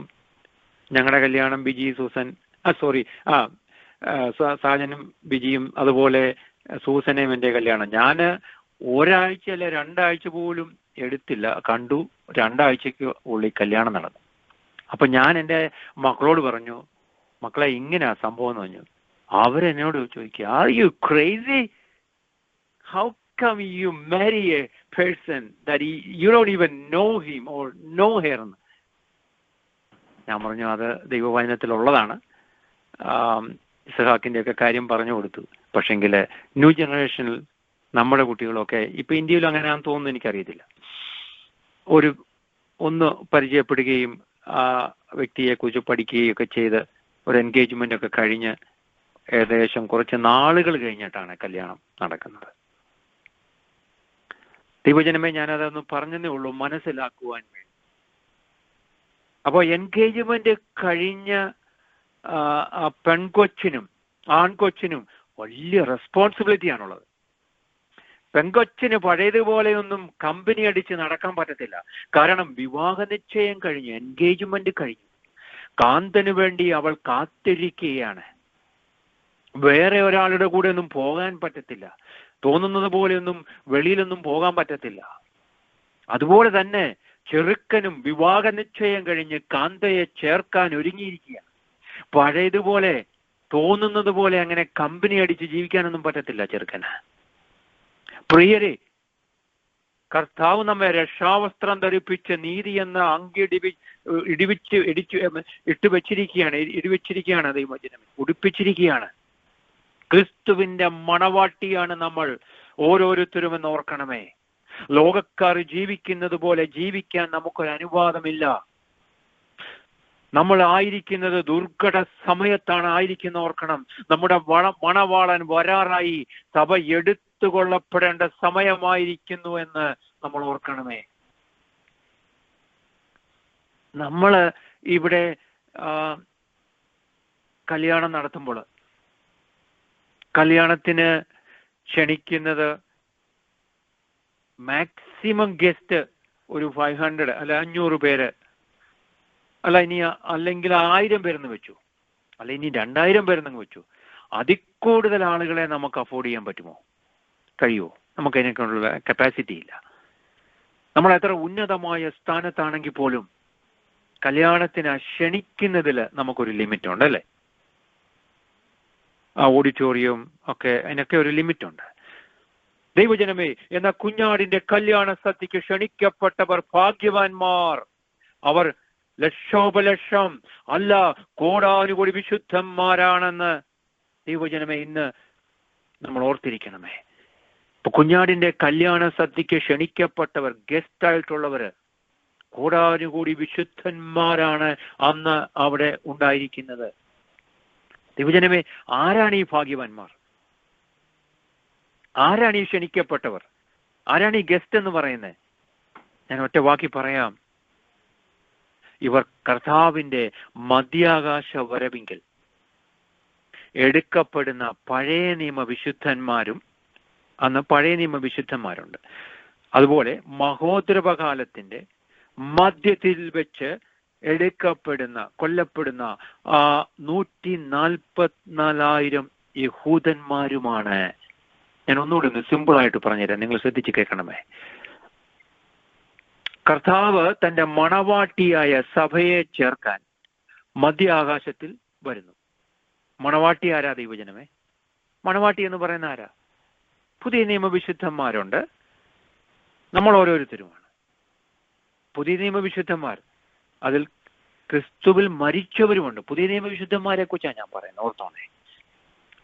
ഞങ്ങളുടെ കല്യാണം ബിജി സൂസൻ സാജനും ബിജിയും അതുപോലെ സൂസനയും എൻ്റെ കല്യാണം ഞാൻ ഒരാഴ്ച അല്ല 2 ആഴ്ച പോലും എടുത്തില്ല, കണ്ടു. 2 ആഴ്ചക്ക് ഉള്ളിൽ കല്യാണം നടന്നു. അപ്പൊ ഞാൻ എൻ്റെ മക്കളോട് പറഞ്ഞു, മക്കളെ ഇങ്ങനെയാ സംഭവം എന്ന് പറഞ്ഞു. അവരെന്നോട് ചോദിക്കുക, are you crazy? How come you marry a person that you don't even know him or know her? ഞാൻ പറഞ്ഞു, അത് ദൈവവചനത്തിലുള്ളതാണ്. ഇസ്ഹാക്കിന്റെ ഒക്കെ കാര്യം പറഞ്ഞു കൊടുത്തു. പക്ഷെങ്കിൽ ന്യൂ ജനറേഷനിൽ നമ്മുടെ കുട്ടികളൊക്കെ ഇപ്പൊ ഇന്ത്യയിൽ അങ്ങനെയാണെന്ന് തോന്നുന്നു, എനിക്കറിയത്തില്ല. ഒന്ന് പരിചയപ്പെടുകയും ആ വ്യക്തിയെ കുറിച്ച് പഠിക്കുകയും ഒക്കെ ചെയ്ത് ഒരു എൻഗേജ്മെന്റ് ഒക്കെ കഴിഞ്ഞ് ഏകദേശം കുറച്ച് നാളുകൾ കഴിഞ്ഞിട്ടാണ് കല്യാണം നടക്കുന്നത്. ദൈവജനമേ, ഞാനതൊന്ന് പറഞ്ഞതേ ഉള്ളൂ മനസ്സിലാക്കുവാൻ വേണ്ടി. അപ്പോൾ എൻഗേജ്മെന്റ് കഴിഞ്ഞ പെൺകൊച്ചിനും ആൺകൊച്ചിനും വലിയ റെസ്പോൺസിബിലിറ്റി ആണുള്ളത്. പെൺകൊച്ചിന് പഴയതുപോലെയൊന്നും കമ്പനി അടിച്ച് നടക്കാൻ പറ്റത്തില്ല. കാരണം വിവാഹ നിശ്ചയം കഴിഞ്ഞു, എൻഗേജ്മെന്റ് കഴിഞ്ഞു. കാന്തന് വേണ്ടി അവൾ കാത്തിരിക്കുകയാണ്. വേറെ ഒരാളുടെ കൂടെ ഒന്നും പോകാൻ പറ്റത്തില്ല. തോന്നുന്നത് പോലെയൊന്നും വെളിയിലൊന്നും പോകാൻ പറ്റത്തില്ല. അതുപോലെ തന്നെ ചെറുക്കനും വിവാഹ നിശ്ചയം കഴിഞ്ഞ് കാന്തയെ ചേർക്കാൻ ഒരുങ്ങിയിരിക്കുക. പഴയതുപോലെ തോന്നുന്നത് പോലെ അങ്ങനെ കമ്പനി അടിച്ച് ജീവിക്കാനൊന്നും പറ്റത്തില്ല ചെറുക്കന്. പ്രിയരെ, കർത്താവ് നമ്മെ രക്ഷാവസ്ത്രം ധരിപ്പിച്ച് നീതി എന്ന അങ്കി ഇടിവെച്ചിരിക്കുകയാണ് ദൈവജനമേ, ഉടുപ്പിച്ചിരിക്കുകയാണ്. ക്രിസ്തുവിന്റെ മണവാട്ടിയാണ് നമ്മൾ ഓരോരുത്തരും എന്ന് ഓർക്കണമേ. ലോകക്കാർ ജീവിക്കുന്നത് പോലെ ജീവിക്കാൻ നമുക്കൊരു അനുവാദമില്ല. നമ്മൾ ആയിരിക്കുന്നത് ദുർഘട സമയത്താണ് ആയിരിക്കുന്ന ഓർക്കണം. നമ്മുടെ മണവാളൻ വരാറായി, സഭ എടുത്തുകൊള്ളപ്പെടേണ്ട സമയമായിരിക്കുന്നു എന്ന് നമ്മൾ ഓർക്കണമേ. നമ്മൾ ഇവിടെ കല്യാണം നടത്തുമ്പോൾ കല്യാണത്തിന് ക്ഷണിക്കുന്നത് മാക്സിമം ഗസ്റ്റ് ഒരു 500 അല്ല 500 പേര്, അല്ല ഇനി അല്ലെങ്കിൽ 1000 പേരെന്ന് വെച്ചു, അല്ല ഇനി 2000 പേരെന്ന് വെച്ചു. അതിൽ കൂടുതൽ ആളുകളെ നമുക്ക് അഫോർഡ് ചെയ്യാൻ പറ്റുമോ? കഴിയുമോ? നമുക്ക് അതിനൊക്കെയുള്ള കപ്പാസിറ്റി ഇല്ല. നമ്മൾ എത്ര ഉന്നതമായ സ്ഥാനത്താണെങ്കിൽ പോലും കല്യാണത്തിന് ക്ഷണിക്കുന്നതിൽ നമുക്കൊരു ലിമിറ്റ് ഉണ്ട്, അല്ലേ? ഓഡിറ്റോറിയം ഒക്കെ, അതിനൊക്കെ ഒരു ലിമിറ്റുണ്ട്. ദൈവജനമേ, എന്ന കുഞ്ഞാടിന്റെ കല്യാണ സദ്യക്ക് ക്ഷണിക്കപ്പെട്ടവർ ഭാഗ്യവാന്മാർ. അവർ ലക്ഷോപലക്ഷം അല്ല കോടാനുകോടി വിശുദ്ധന്മാരാണെന്ന് ദൈവജനമേ ഇന്ന് നമ്മൾ ഓർത്തിരിക്കണമേ. ഇപ്പൊ കുഞ്ഞാടിന്റെ കല്യാണ സദ്യക്ക് ക്ഷണിക്കപ്പെട്ടവർ, ഗസ്റ്റ് ആയിട്ടുള്ളവര് കോടാനുകൂടി വിശുദ്ധന്മാരാണ് അന്ന് അവിടെ ഉണ്ടായിരിക്കുന്നത്. ദൈവജനമേ, ആരാണ് ഈ ഭാഗ്യവാന്മാർ? ആരാണ് ഈ ക്ഷണിക്കപ്പെട്ടവർ? ആരാണ് ഈ ഗസ്റ്റ് എന്ന് പറയുന്നത്? ഞാൻ ഒറ്റ വാക്കി പറയാം. ഇവർ കർത്താവിന്റെ മധ്യാകാശ വരവിങ്കൽ എടുക്കപ്പെടുന്ന പഴയ നിയമ വിശുദ്ധന്മാരും, അന്ന് പഴയ നിയമ വിശുദ്ധന്മാരുണ്ട്, അതുപോലെ മഹോദ്രവകാലത്തിന്റെ മധ്യത്തിൽ വെച്ച് എടുക്കപ്പെടുന്ന, കൊല്ലപ്പെടുന്ന 144,000 യഹൂദന്മാരുമാണ്. ഞാൻ ഒന്നുകൂടി ഒന്ന് സിമ്പിളായിട്ട് പറഞ്ഞുതരാം, നിങ്ങൾ ശ്രദ്ധിച്ച് കേൾക്കണമേ. കർത്താവ് തന്റെ മണവാട്ടിയായ സഭയെ ചേർക്കാൻ മധ്യാകാശത്തിൽ വരുന്നു. മണവാട്ടി ആരാ ദൈവജനമേ? മണവാട്ടി എന്ന് പറയുന്ന ആരാ? പുതിയ നിയമവിശുദ്ധന്മാരുണ്ട്, നമ്മൾ ഓരോരുത്തരുമാണ് പുതിയ നിയമവിശുദ്ധന്മാർ. അതിൽ ക്രിസ്തുവിൽ മരിച്ചവരുമുണ്ട്. പുതിയ നിയമവിശുദ്ധന്മാരെ കുറിച്ചാണ് ഞാൻ പറയുന്നത്, ഓർത്തോണേ.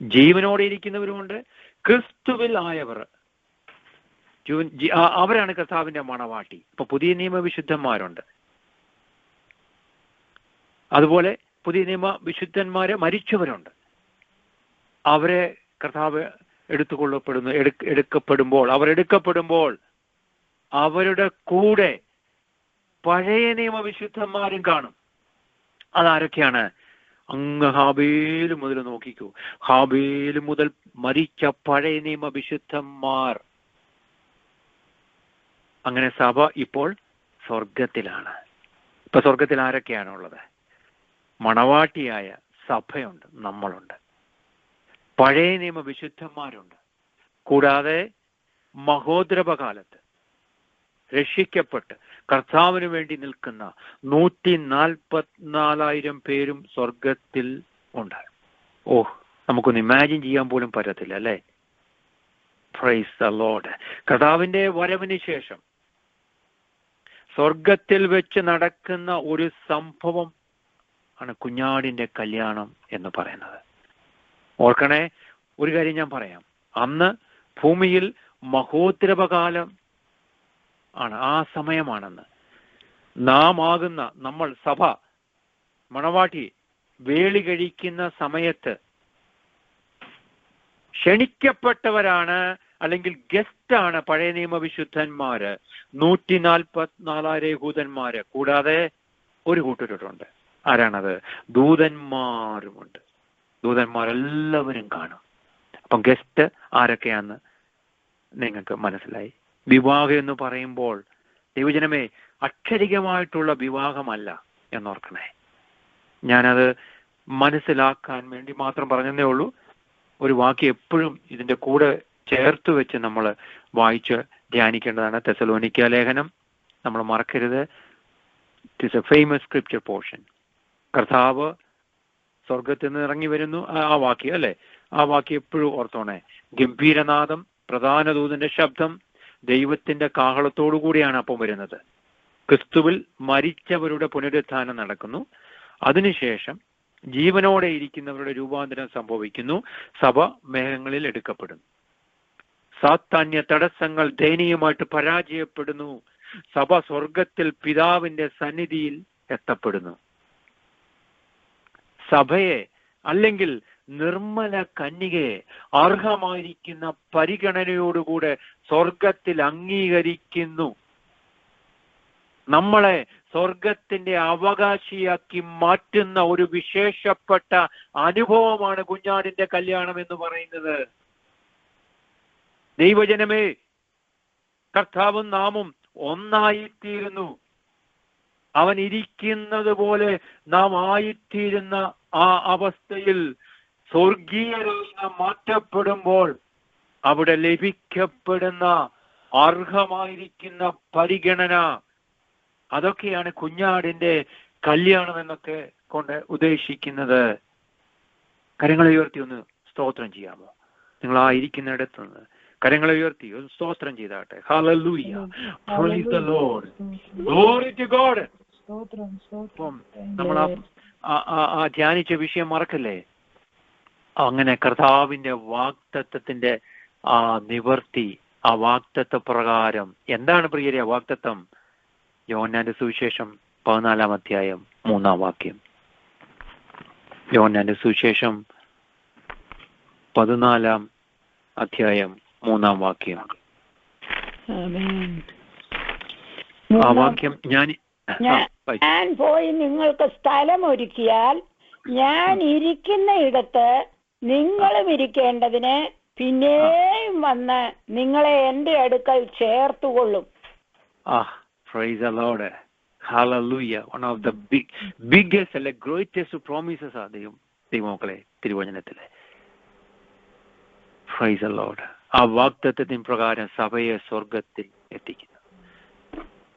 ജീവനോടെ ഇരിക്കുന്നവരുമുണ്ട്, ക്രിസ്തുവിൽ ആയവർ, അവരാണ് കർത്താവിന്റെ മണവാട്ടി. ഇപ്പൊ പുതിയ നിയമവിശുദ്ധന്മാരുണ്ട്, അതുപോലെ പുതിയ നിയമ വിശുദ്ധന്മാരെ മരിച്ചവരുണ്ട്. അവരെ കർത്താവ് എടുക്കപ്പെടുമ്പോൾ അവരുടെ കൂടെ പഴയ നിയമവിശുദ്ധന്മാരും കാണും. അതാരൊക്കെയാണ്? അങ്ങ് ഹാബേല് മുതൽ നോക്കിക്കൂ, ഹാബേല് മുതൽ മരിച്ച പഴയ നിയമ വിശുദ്ധന്മാർ. അങ്ങനെ സഭ ഇപ്പോൾ സ്വർഗത്തിലാണ്. ഇപ്പൊ സ്വർഗത്തിൽ ആരൊക്കെയാണുള്ളത്? മണവാട്ടിയായ സഭയുണ്ട്, നമ്മളുണ്ട്, പഴയ നിയമ വിശുദ്ധന്മാരുണ്ട്, കൂടാതെ മഹോദ്രവകാലത്ത് രക്ഷിക്കപ്പെട്ട് കർത്താവിന് വേണ്ടി നിൽക്കുന്ന 144,000 പേരും സ്വർഗത്തിൽ ഉണ്ട്. നമുക്കൊന്ന് ഇമാജിൻ ചെയ്യാൻ പോലും പറ്റത്തില്ല, അല്ലേ? Praise the Lord. കർത്താവിന്റെ വരവിന് ശേഷം സ്വർഗത്തിൽ വെച്ച് നടക്കുന്ന ഒരു സംഭവം ആണ് കുഞ്ഞാടിന്റെ കല്യാണം എന്ന് പറയുന്നത്. ഓർക്കണേ, ഒരു കാര്യം ഞാൻ പറയാം. അന്ന് ഭൂമിയിൽ മഹോദ്രവകാലം ആണ്, ആ സമയമാണെന്ന്. നമ്മൾ സഭ മണവാട്ടി വേളി കഴിക്കുന്ന സമയത്ത് ക്ഷണിക്കപ്പെട്ടവരാണ്, അല്ലെങ്കിൽ ഗസ്റ്റാണ് പഴയ നിയമവിശുദ്ധന്മാര്, 144,000 യഹൂദന്മാര്, കൂടാതെ ഒരു കൂട്ടരുണ്ട്. ആരാണത്? ദൂതന്മാരുമുണ്ട്. ദൂതന്മാരെല്ലാവരും കാണും. അപ്പം ഗസ്റ്റ് ആരൊക്കെയാന്ന് നിങ്ങൾക്ക് മനസ്സിലായി. വിവാഹം എന്ന് പറയുമ്പോൾ ദൈവജനമേ, അക്ഷരികമായിട്ടുള്ള വിവാഹമല്ല എന്നോർക്കണേ. ഞാനത് മനസ്സിലാക്കാൻ വേണ്ടി മാത്രം പറഞ്ഞതേ ഉള്ളൂ. ഒരു വാക്യം എപ്പോഴും ഇതിന്റെ കൂടെ ചേർത്ത് വെച്ച് നമ്മൾ വായിച്ച് ധ്യാനിക്കേണ്ടതാണ്. തെസലോനിക്ക ലേഖനം നമ്മൾ മറക്കരുത്. It is A famous scripture portion. കർത്താവ് സ്വർഗത്തിൽ നിന്ന് ഇറങ്ങി വരുന്നു, ആ വാക്യം അല്ലെ? ആ വാക്യം എപ്പോഴും ഓർത്തോണേ. ഗംഭീരനാദം, പ്രധാന ദൂതന്റെ ശബ്ദം, ദൈവത്തിന്റെ കാഹളത്തോടു കൂടിയാണ് അപ്പം വരുന്നത്. ക്രിസ്തുവിൽ മരിച്ചവരുടെ പുനരുത്ഥാനം നടക്കുന്നു. അതിനുശേഷം ജീവനോടെ ഇരിക്കുന്നവരുടെ രൂപാന്തരം സംഭവിക്കുന്നു. സഭ മേഘങ്ങളിൽ എടുക്കപ്പെടുന്നു. സാത്താന്യ തടസ്സങ്ങൾ ദയനീയമായിട്ട് പരാജയപ്പെടുന്നു. സഭ സ്വർഗത്തിൽ പിതാവിന്റെ സന്നിധിയിൽ എത്തപ്പെടുന്നു. സഭയെ അല്ലെങ്കിൽ നിർമ്മല കന്യകയെ അർഹമായിരിക്കുന്ന പരിഗണനയോടുകൂടെ സ്വർഗത്തിൽ അംഗീകരിക്കുന്നു. നമ്മളെ സ്വർഗത്തിന്റെ അവകാശിയാക്കി മാറ്റുന്ന ഒരു വിശേഷപ്പെട്ട അനുഭവമാണ് കുഞ്ഞാടിന്റെ കല്യാണം എന്ന് പറയുന്നത്. ദൈവജനമേ, കർത്താവും നാമും ഒന്നായിത്തീരുന്നു. അവൻ ഇരിക്കുന്നത് പോലെ നാം ആയിത്തീരുന്ന ആ അവസ്ഥയിൽ സ്വർഗീയരായി നാം മാറ്റപ്പെടുമ്പോൾ അവിടെ ലഭിക്കപ്പെടുന്ന അർഹമായിരിക്കുന്ന പരിഗണന, അതൊക്കെയാണ് കുഞ്ഞാടിന്റെ കല്യാണം എന്നൊക്കെ കൊണ്ട് ഉദ്ദേശിക്കുന്നത്. കരങ്ങളെ ഉയർത്തി ഒന്ന് സ്തോത്രം ചെയ്യാമോ? നിങ്ങളായിരിക്കുന്നിടത്ത് നിന്ന് കരങ്ങളെ ഉയർത്തി ഒരു സ്തോത്രം ചെയ്താട്ടെ. ഹല്ലേലൂയ, praise the lord, glory to God. അപ്പം നമ്മൾ ആ ധ്യാനിച്ച വിഷയം മറക്കല്ലേ. അങ്ങനെ കർത്താവിന്റെ വാഗ്ദത്തത്തിന്റെ ആ നിവർത്തി, ആ വാഗ്ദത്ത പ്രകാരം എന്താണ് പ്രിയരെ വാഗ്ദത്തം? യോഹന്നാന്റെ സുവിശേഷം 14-ാം അധ്യായം 3-ാം വാക്യം. യോഹന്നാന്റെ സുവിശേഷം 14-ാം അധ്യായം 3-ാം വാക്യം. ആ വാക്യം ഞാൻ പോയി നിങ്ങൾക്ക് സ്ഥലം ഒരുക്കിയാൽ ഞാൻ ഇരിക്കുന്ന ഇടത്ത് നിങ്ങളും ഇരിക്കേണ്ടതിന് പിന്നെയും വന്ന് നിങ്ങളെ എന്റെ അടുക്കൽ ചേർത്തുകൊള്ളും. Praise the Lord. Hallelujah. One of the biggest and greatest promises are ദൈവമക്കളെ തിരുവചനത്തിലെ. Praise the Lord. ആ വാഗ്ദത്തത്തിൻ പ്രകാരം സഭയെ സ്വർഗത്തിൽ എത്തിക്കുന്നു.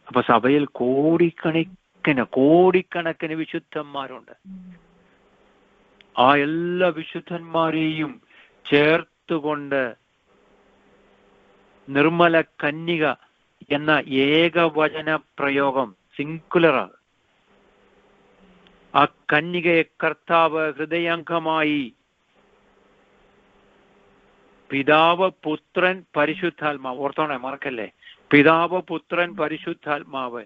അപ്പൊ സഭയിൽ കോടിക്കണക്കിന് വിശുദ്ധന്മാരുണ്ട്. ആ എല്ലാ വിശുദ്ധന്മാരെയും ചേർത്തുകൊണ്ട് നിർമ്മല കന്യക എന്ന ഏകവചന പ്രയോഗം സിംഗുലറാണ്. ആ കന്യകയെ കർത്താവ് ഹൃദയാംഗമായി പിതാവ്, പുത്രൻ, പരിശുദ്ധാത്മാവ്, ഓർത്തോണേ മറക്കല്ലേ, പിതാവ്, പുത്രൻ, പരിശുദ്ധാത്മാവ്,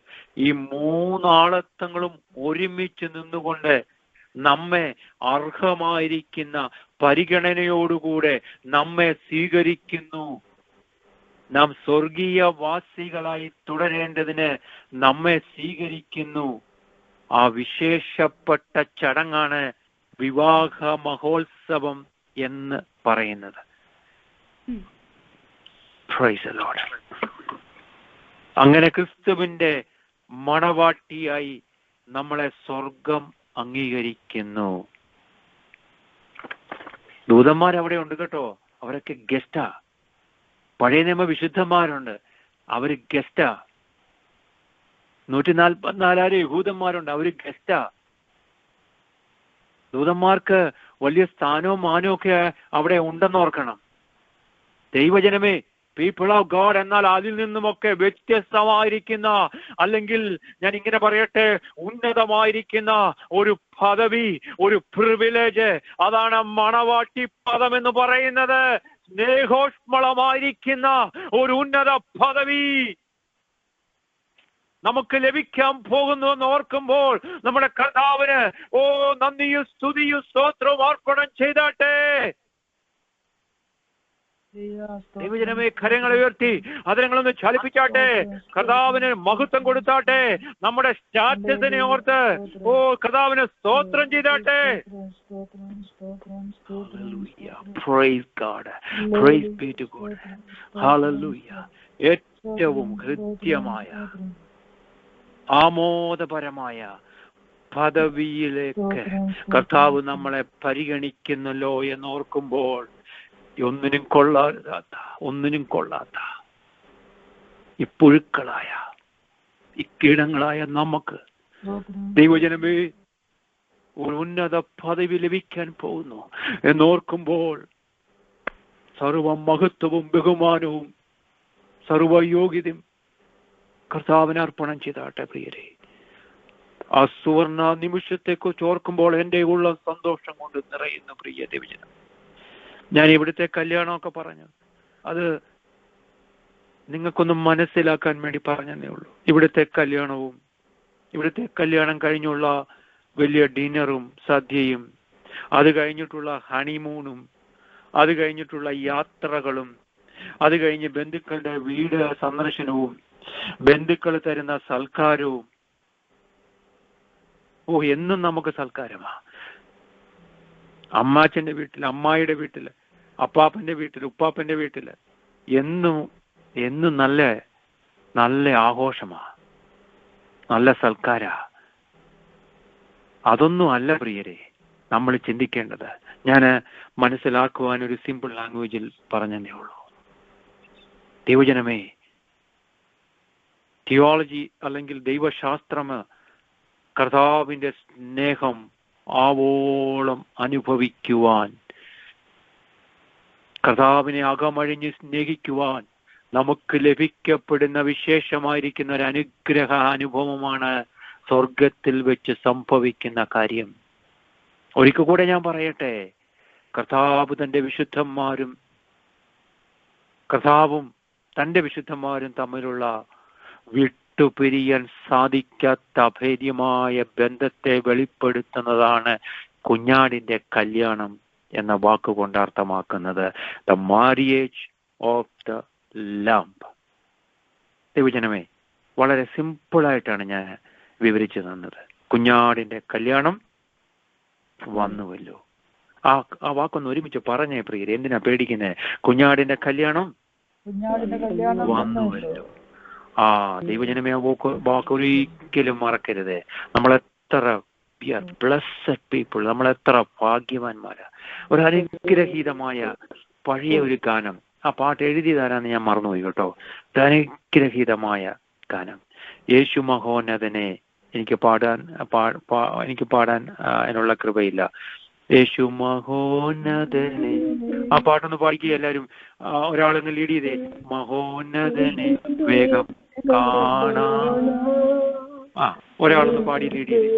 ഈ മൂന്നാളത്വങ്ങളും ഒരുമിച്ച് നിന്നുകൊണ്ട് നമ്മെ അർഹമായിരിക്കുന്ന പരിഗണനയോടുകൂടെ നമ്മെ സ്വീകരിക്കുന്നു. നാം സ്വർഗീയ വാസികളായി തുടരേണ്ടതിന് നമ്മെ സ്വീകരിക്കുന്നു. ആ വിശേഷപ്പെട്ട ചടങ്ങാണ് വിവാഹ മഹോത്സവം എന്ന് പറയുന്നത്. Praise the Lord. അങ്ങനെ ക്രിസ്തുവിന്റെ മണവാട്ടിയായി നമ്മളെ സ്വർഗം അംഗീകരിക്കുന്നു. ദൂതന്മാരവിടെ ഉണ്ട് കേട്ടോ, അവരൊക്കെ ഗസ്റ്റാ. പഴയ നിയമ വിശുദ്ധന്മാരുണ്ട്, അവര് ഗസ്റ്റാ. 144 യഹൂദന്മാരുണ്ട്, അവര് ഗസ്റ്റാ. ദൂതന്മാർക്ക് വലിയ സ്ഥാനവും മാനവും ഒക്കെ അവിടെ ഉണ്ടെന്നോർക്കണം. ദൈവജനമേ, പീപ്പിൾ ഓഫ് ഗോഡ് എന്നാൽ അതിൽ നിന്നുമൊക്കെ വ്യത്യസ്തമായിരിക്കുന്ന, അല്ലെങ്കിൽ ഞാൻ ഇങ്ങനെ പറയട്ടെ, ഉന്നതമായിരിക്കുന്ന ഒരു പദവി, ഒരു പ്രിവിലേജ്, അതാണ് മണവാട്ടി പദം എന്ന് പറയുന്നത്. സ്നേഹോഷ്മളമായിരിക്കുന്ന ഒരു ഉന്നത പദവി നമുക്ക് ലഭിക്കാൻ പോകുന്നു എന്ന് ഓർക്കുമ്പോൾ നമ്മുടെ കർത്താവിന് നന്ദിയും സ്തുതിയും സ്തോത്രവും അർപ്പണം ചെയ്താട്ടെ. ദൈവജനമേ, കരങ്ങൾ ഉയർത്തി അതിനങ്ങളൊന്ന് ചലിപ്പിച്ചാട്ടെ, കർത്താവിന് മഹത്വം കൊടുത്താട്ടെ. നമ്മുടെ സ്റ്റാറ്റസിനെ ഓർത്ത് കർത്താവിന് സ്തോത്രം ചെയ്താട്ടെ. Praise God. Praise be to God. Hallelujah. ഏറ്റവും ഹൃദ്യമായ ആമോദപരമായ പദവിയിലേക്ക് കർത്താവ് നമ്മളെ പരിഗണിക്കുന്നല്ലോ എന്നോർക്കുമ്പോൾ ഒന്നിനും കൊള്ളാത്ത ഈ പുഴുക്കളായ ഈ കീടങ്ങളായ നമുക്ക് ദൈവജനമേ ഒരു ഉന്നത പദവി ലഭിക്കാൻ പോകുന്നു എന്നോർക്കുമ്പോൾ സർവ മഹത്വവും ബഹുമാനവും സർവയോഗ്യതയും കർത്താവിന് അർപ്പണം ചെയ്താട്ടെ. പ്രിയരെ, ആ സുവർണ നിമിഷത്തെക്കുറിച്ച് ഓർക്കുമ്പോൾ എൻ്റെ ഉള്ള സന്തോഷം കൊണ്ട് നിറയുന്നു. പ്രിയ ദൈവജനം, ഞാൻ ഇവിടുത്തെ കല്യാണമൊക്കെ പറഞ്ഞു, അത് നിങ്ങൾക്കൊന്ന് മനസ്സിലാക്കാൻ വേണ്ടി പറഞ്ഞതേ ഉള്ളൂ. ഇവിടുത്തെ കല്യാണം കഴിഞ്ഞുള്ള വലിയ ഡിന്നറും സദ്യയും, അത് കഴിഞ്ഞിട്ടുള്ള ഹണിമൂണും, അത് കഴിഞ്ഞിട്ടുള്ള യാത്രകളും, അത് കഴിഞ്ഞ് ബന്ധുക്കളുടെ വീട് സന്ദർശനവും, ബന്ധുക്കൾ തരുന്ന സൽക്കാരവും. എന്നും നമുക്ക് സൽക്കാരമാ. അമ്മാച്ചന്റെ വീട്ടിൽ, അമ്മായിയുടെ വീട്ടിൽ, അപ്പാപ്പന്റെ വീട്ടിൽ, ഉപ്പാപ്പന്റെ വീട്ടിൽ എന്നും നല്ല നല്ല ആഘോഷമാ, നല്ല സൽക്കാര. അതൊന്നും അല്ല പ്രിയരെ നമ്മൾ ചിന്തിക്കേണ്ടത്. ഞാൻ മനസ്സിലാക്കുവാൻ ഒരു സിമ്പിൾ ലാംഗ്വേജിൽ പറഞ്ഞതേ ഉള്ളൂ. ദൈവജനമേ, തിയോളജി അല്ലെങ്കിൽ ദൈവശാസ്ത്രം കർത്താവിന്റെ സ്നേഹം ആവോളം അനുഭവിക്കുവാൻ കർത്താവിനെ അകമഴിഞ്ഞ് സ്നേഹിക്കുവാൻ നമുക്ക് ലഭിക്കപ്പെടുന്ന വിശേഷമായിരിക്കുന്ന ഒരു അനുഗ്രഹ അനുഭവമാണ് സ്വർഗത്തിൽ വെച്ച് സംഭവിക്കുന്ന കാര്യം. ഒരിക്കൽ കൂടെ ഞാൻ പറയട്ടെ, കർത്താവും തന്റെ വിശുദ്ധന്മാരും തമ്മിലുള്ള വിട്ടുപിരിയാൻ സാധിക്കാത്ത അഭേദ്യമായ ബന്ധത്തെ വെളിപ്പെടുത്തുന്നതാണ് കുഞ്ഞാടിന്റെ കല്യാണം എന്ന വാക്കുകൊണ്ട് അർത്ഥമാക്കുന്നത്. The marriage of the lamb. ദൈവജനമേ, വളരെ സിമ്പിളായിട്ടാണ് ഞാൻ വിവരിച്ചു തന്നത്. കുഞ്ഞാടിന്റെ കല്യാണം വന്നുവല്ലോ. ആ വാക്കൊന്ന് ഒരുമിച്ച് പറഞ്ഞേ പ്രിയരെ, എന്തിനാ പേടിക്കുന്നേ? കുഞ്ഞാടിന്റെ കല്യാണം വന്നുവല്ലോ. ആ ദൈവജനമേ, വാക്കൊരിക്കലും മറക്കരുത്. നമ്മളെത്ര ബ്ലെസ്സഡ് പീപ്പിൾ, നമ്മളെത്ര ഭാഗ്യവാന്മാരാ. ഒരു അനുഗ്രഹീതമായ പഴയ ഒരു ഗാനം, ആ പാട്ട് എഴുതിയതാരാന്ന് ഞാൻ മറന്നുപോയി കേട്ടോ. ഒരു അനുഗ്രഹീതമായ ഗാനം, യേശു മഹോന്നതനെ. എനിക്ക് പാടാൻ അതിനുള്ള കൃപയില്ല. യേശു മഹോന്നതനെ, ആ പാട്ടൊന്ന് പാടിക്കുക എല്ലാരും. ഒരാളൊന്ന് ലീഡ് ചെയ്തേ. മഹോന്നതനെ വേഗം കാണാം. ആ, ഒരാളൊന്ന് പാടി ലീഡ് ചെയ്തേ.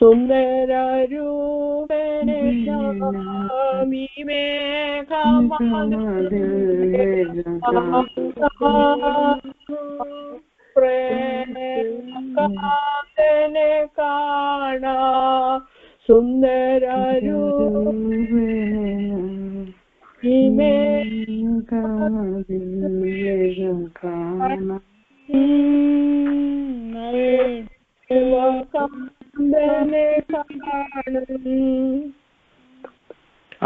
സുന്ദരരൂപനെ പ്രേമകാന്തനെ കാണാ സുന്ദരരൂപനെ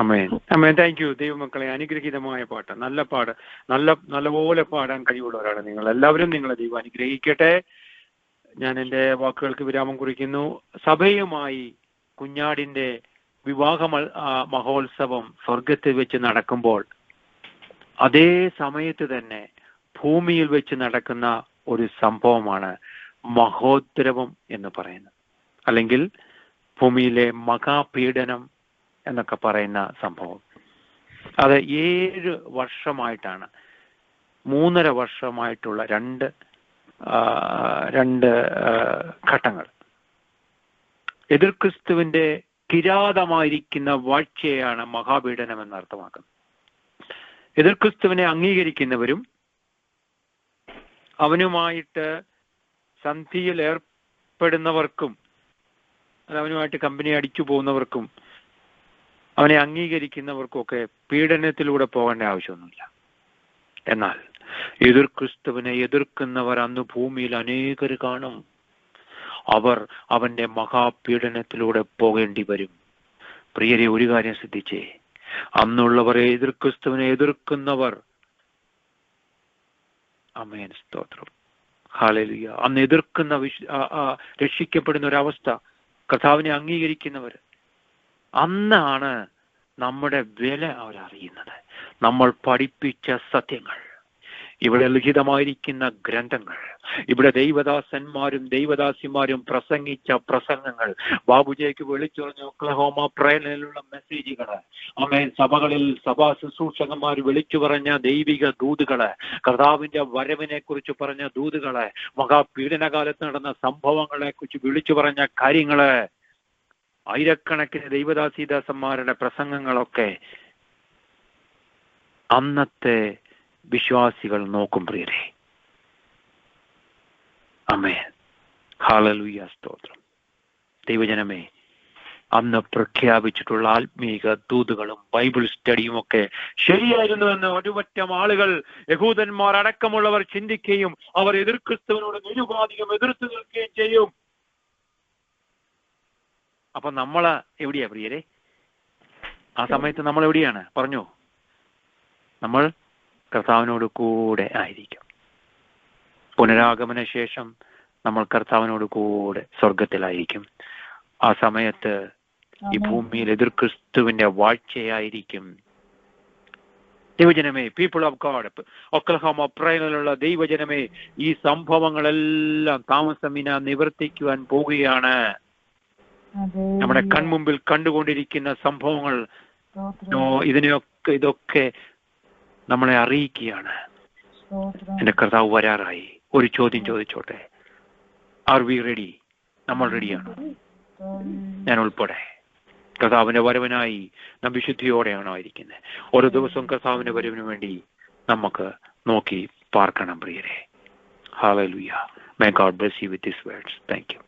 അമേൻ, അമേൻ. താങ്ക് യു ദൈവമക്കളെ. അനുഗ്രഹീതമായ പാട്ട്, നല്ലപോലെ പാടാൻ കഴിവുള്ളവരാണ് നിങ്ങൾ എല്ലാവരും. നിങ്ങളെ ദൈവം അനുഗ്രഹിക്കട്ടെ. ഞാൻ എൻ്റെ വാക്കുകൾക്ക് വിരാമം കുറിക്കുന്നു. സഭയുമായി കുഞ്ഞാടിന്റെ വിവാഹ മഹോത്സവം സ്വർഗത്തിൽ വെച്ച് നടക്കുമ്പോൾ അതേ സമയത്ത് തന്നെ ഭൂമിയിൽ വെച്ച് നടക്കുന്ന ഒരു സംഭവമാണ് മഹോദ്രവം എന്ന് പറയുന്നത്, അല്ലെങ്കിൽ ഭൂമിയിലെ മഹാപീഡനം എന്നൊക്കെ പറയുന്ന സംഭവം. അത് 7 വർഷമായിട്ടാണ്, 3.5 വർഷമായിട്ടുള്ള രണ്ട് ഘട്ടങ്ങൾ. എതിർ ക്രിസ്തുവിന്റെ കിരാതമായിരിക്കുന്ന വാഴ്ചയാണ് മഹാപീഡനം എന്നർത്ഥമാക്കുന്നത്. എതിർ ക്രിസ്തുവിനെ അംഗീകരിക്കുന്നവരും അവനുമായിട്ട് സന്ധിയിൽ ഏർപ്പെടുന്നവർക്കും, അവനുമായിട്ട് കമ്പനി അടിച്ചു പോകുന്നവർക്കും അവനെ അംഗീകരിക്കുന്നവർക്കും ഒക്കെ പീഡനത്തിലൂടെ പോകേണ്ട ആവശ്യമൊന്നുമില്ല. എന്നാൽ എതിർ ക്രിസ്തുവിനെ എതിർക്കുന്നവർ അന്ന് ഭൂമിയിൽ അനേകർ കാണും. അവർ അവന്റെ മഹാപീഡനത്തിലൂടെ പോകേണ്ടി വരും. പ്രിയരെ, ഒരു കാര്യം ശ്രദ്ധിച്ചേ, അന്നുള്ളവരെ എതിർ ക്രിസ്തുവിനെ എതിർക്കുന്നവർ, ആമേൻ, സ്തോത്രം, ഹല്ലേലൂയ, അന്ന് എതിർക്കുന്ന രക്ഷിക്കപ്പെടുന്ന ഒരവസ്ഥ, കർത്താവിനെ അംഗീകരിക്കുന്നവർ, അന്നാണ് നമ്മുടെ വില അവരറിയുന്നത്. നമ്മൾ പഠിപ്പിച്ച സത്യങ്ങൾ, ഇവിടെ ലിഖിതമായിരിക്കുന്ന ഗ്രന്ഥങ്ങൾ, ഇവിടെ ദൈവദാസന്മാരും ദൈവദാസിമാരും പ്രസംഗിച്ച പ്രസംഗങ്ങൾ, ബാബുജയ്ക്ക് വിളിച്ചുറഞ്ഞ ഒക്ലഹോമ പ്രേരണയിലുള്ള മെസ്സേജുകള്, ആമേൻ, സഭകളിൽ സഭാ ശുശ്രൂഷകന്മാർ വിളിച്ചു പറഞ്ഞ ദൈവിക ദൂതുകള്, കർത്താവിന്റെ വരവിനെ കുറിച്ച് പറഞ്ഞ ദൂതുകള്, മഹാപീഡനകാലത്ത് നടന്ന സംഭവങ്ങളെ കുറിച്ച് വിളിച്ചു പറഞ്ഞ കാര്യങ്ങള്, ആയിരക്കണക്കിന് ദൈവദാസീദാസന്മാരുടെ പ്രസംഗങ്ങളൊക്കെ അന്നത്തെ വിശ്വാസികൾ നോക്കും. പ്രിയരെ, ആമേൻ, ഹല്ലേലൂയ, സ്തോത്രം. ദൈവജനമേ, അന്ന് പ്രഖ്യാപിച്ചിട്ടുള്ള ആത്മീക ദൂതുകളും ബൈബിൾ സ്റ്റഡിയും ഒക്കെ ശരിയായിരുന്നുവെന്ന് ഒരുപറ്റം ആളുകൾ, യഹൂദന്മാർ അടക്കമുള്ളവർ ചിന്തിക്കുകയും അവർ എതിർ ക്രിസ്തുവിനോട് നിരുപാധികം എതിർത്ത് നിൽക്കുകയും ചെയ്യും. അപ്പൊ നമ്മള് എവിടെയാ പ്രിയരെ? ആ സമയത്ത് നമ്മൾ എവിടെയാണ്? പറഞ്ഞു, നമ്മൾ കർത്താവിനോട് കൂടെ ആയിരിക്കും. പുനരാഗമന ശേഷം നമ്മൾ കർത്താവിനോട് കൂടെ സ്വർഗത്തിലായിരിക്കും. ആ സമയത്ത് ഈ ഭൂമിയിൽ എതിർ ക്രിസ്തുവിന്റെ വാഴ്ചയായിരിക്കും. ദൈവജനമേ, പീപ്പിൾ ഓഫ് ഗോഡ്, ഒക്ലഹോമ പ്രൈനിലുള്ള ദൈവജനമേ, ഈ സംഭവങ്ങളെല്ലാം താമസമിന നിവർത്തിക്കുവാൻ പോവുകയാണ്. നമ്മുടെ കൺമുമ്പിൽ കണ്ടുകൊണ്ടിരിക്കുന്ന സംഭവങ്ങൾ ഇതൊക്കെ നമ്മളെ അറിയിക്കുകയാണ്. എന്റെ കർത്താവ് വരാറായി. ഒരു ചോദ്യം ചോദിച്ചോട്ടെ, ആർ വി റെഡി? നമ്മൾ റെഡിയാണ്, ഞാൻ ഉൾപ്പെടെ. കർത്താവിന്റെ വരവിനായി നാം വിശുദ്ധിയോടെയാണോ ഇരിക്കുന്നത്? ഓരോ ദിവസവും കർത്താവിന്റെ വരവിന് വേണ്ടി നമുക്ക് നോക്കി പാർക്കണം പ്രിയരെ. Hallelujah. May God bless you with these words. Thank you.